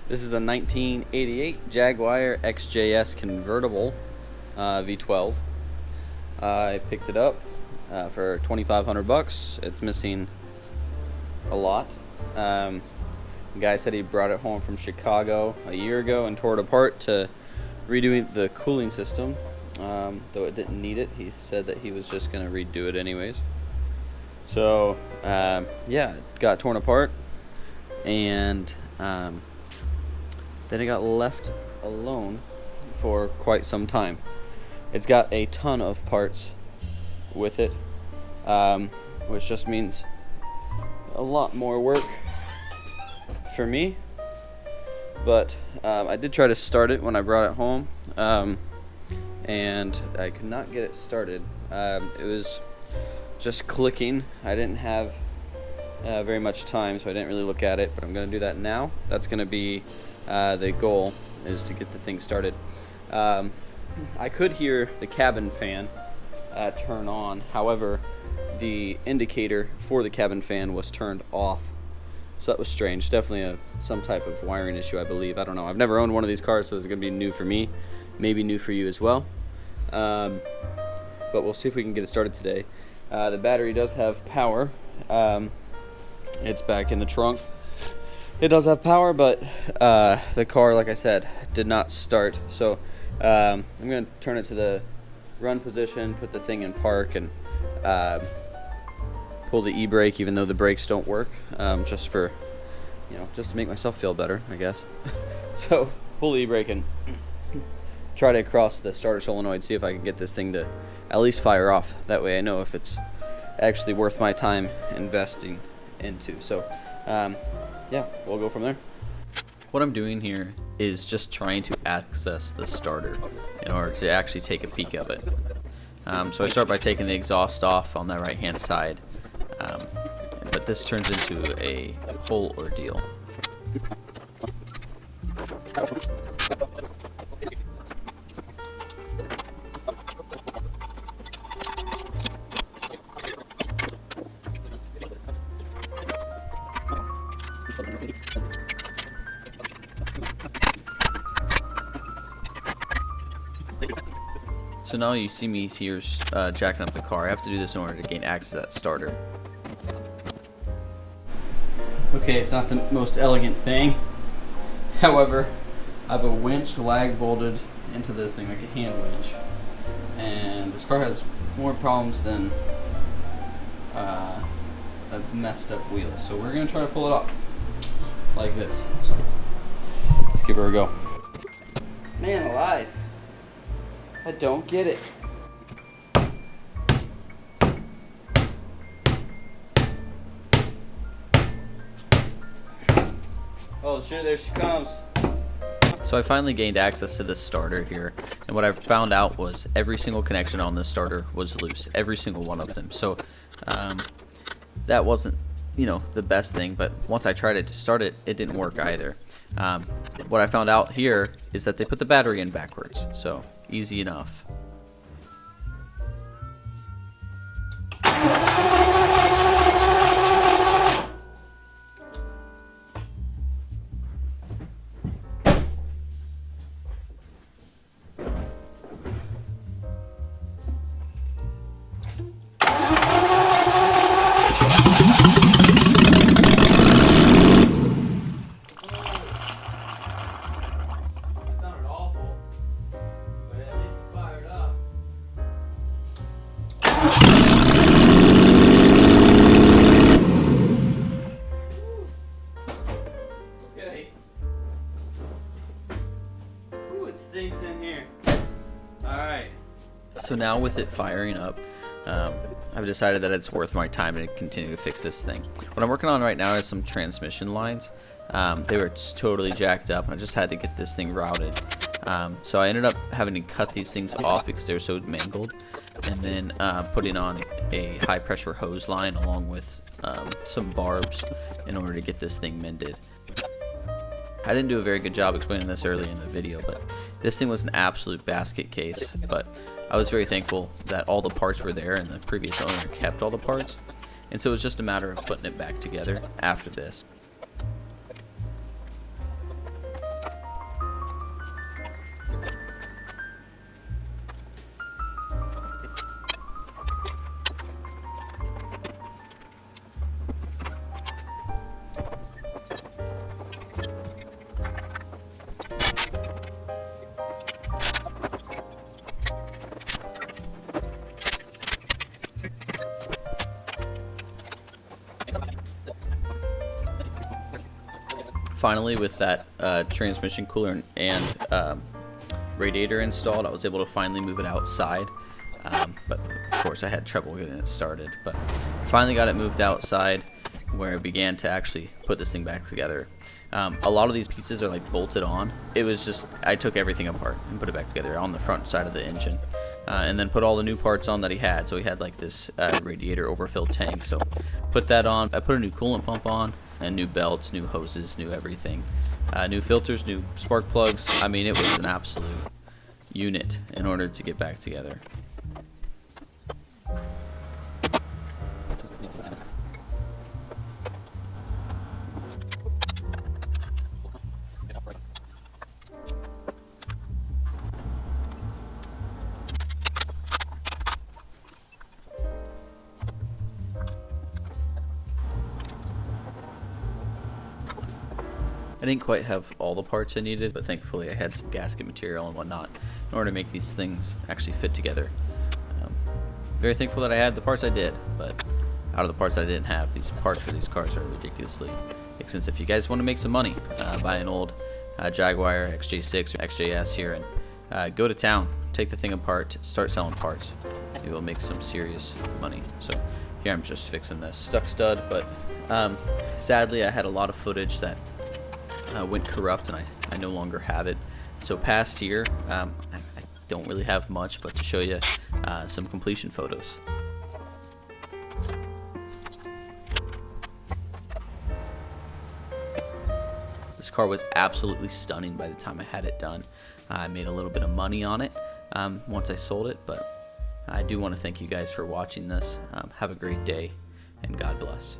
This is a 1988 Jaguar XJS convertible V12. I picked it up for 2,500 bucks. It's missing a lot. The guy said he brought it home from Chicago a year ago and tore it apart to redo the cooling system. Though it didn't need it, he said that he was just going to redo it anyways. So yeah, it got torn apart, and then it got left alone for quite some time. It's got a ton of parts with it, which just means a lot more work for me. But I did try to start it when I brought it home, and I could not get it started. It was just clicking. I didn't have very much time, so I didn't really look at it, but I'm going to do that now. That's going to be the goal, is to get the thing started. I could hear the cabin fan turn on. However, the indicator for the cabin fan was turned off. So that was strange. Definitely some type of wiring issue, I believe. I don't know. I've never owned one of these cars, so it's going to be new for me. Maybe new for you as well. But we'll see if we can get it started today. The battery does have power. It's back in the trunk. It does have power, but the car, like I said, did not start. So I'm going to turn it to the run position, put the thing in park, and pull the e-brake, even though the brakes don't work, just for, just to make myself feel better, I guess. So pull the e-brake and try to cross the starter solenoid, see if I can get this thing to at least fire off. That way I know if it's actually worth my time investing into. So yeah, we'll go from there. What I'm doing here is just trying to access the starter in order to actually take a peek of it. So I start by taking the exhaust off on the right hand side, but this turns into a whole ordeal. So now you see me here jacking up the car. I have to do this in order to gain access to that starter. Okay, it's not the most elegant thing. However, I have a winch lag bolted into this thing like a hand winch. And this car has more problems than a messed up wheel. So we're going to try to pull it off like this. So let's give her a go. Man alive. I don't get it. Oh shit, there she comes. So I finally gained access to this starter here, and what I found out was every single connection on this starter was loose, every single one of them. So that wasn't, the best thing, but once I tried it to start it, it didn't work either. What I found out here is that they put the battery in backwards, so easy enough. Stinks in here. Alright. So now with it firing up, I've decided that it's worth my time to continue to fix this thing. What I'm working on right now is some transmission lines. They were totally jacked up, and I just had to get this thing routed. So I ended up having to cut these things off because they were so mangled, and then putting on a high pressure hose line along with some barbs in order to get this thing mended. I didn't do a very good job explaining this early in the video, but this thing was an absolute basket case. But I was very thankful that all the parts were there and the previous owner kept all the parts, and so it was just a matter of putting it back together after this. Finally, with that transmission cooler and radiator installed, I was able to finally move it outside. But of course I had trouble getting it started, but finally got it moved outside, where I began to actually put this thing back together. A lot of these pieces are like bolted on. It was just, I took everything apart and put it back together on the front side of the engine, and then put all the new parts on that he had. So he had like this radiator overfill tank, so put that on. I put a new coolant pump on, and new belts, new hoses, new everything, new filters, new spark plugs. I mean, it was an absolute unit in order to get back together. I didn't quite have all the parts I needed, but thankfully I had some gasket material and whatnot in order to make these things actually fit together. Very thankful that I had the parts I did, but out of the parts I didn't have, these parts for these cars are ridiculously expensive. If you guys want to make some money, buy an old Jaguar XJ6 or XJS here and go to town, take the thing apart, start selling parts. You will make some serious money. So here I'm just fixing this stuck stud, but sadly I had a lot of footage that went corrupt, and I no longer have it. So past here, I don't really have much, but to show you some completion photos. This car was absolutely stunning by the time I had it done. I made a little bit of money on it once I sold it, but I do want to thank you guys for watching this. Have a great day, and God bless.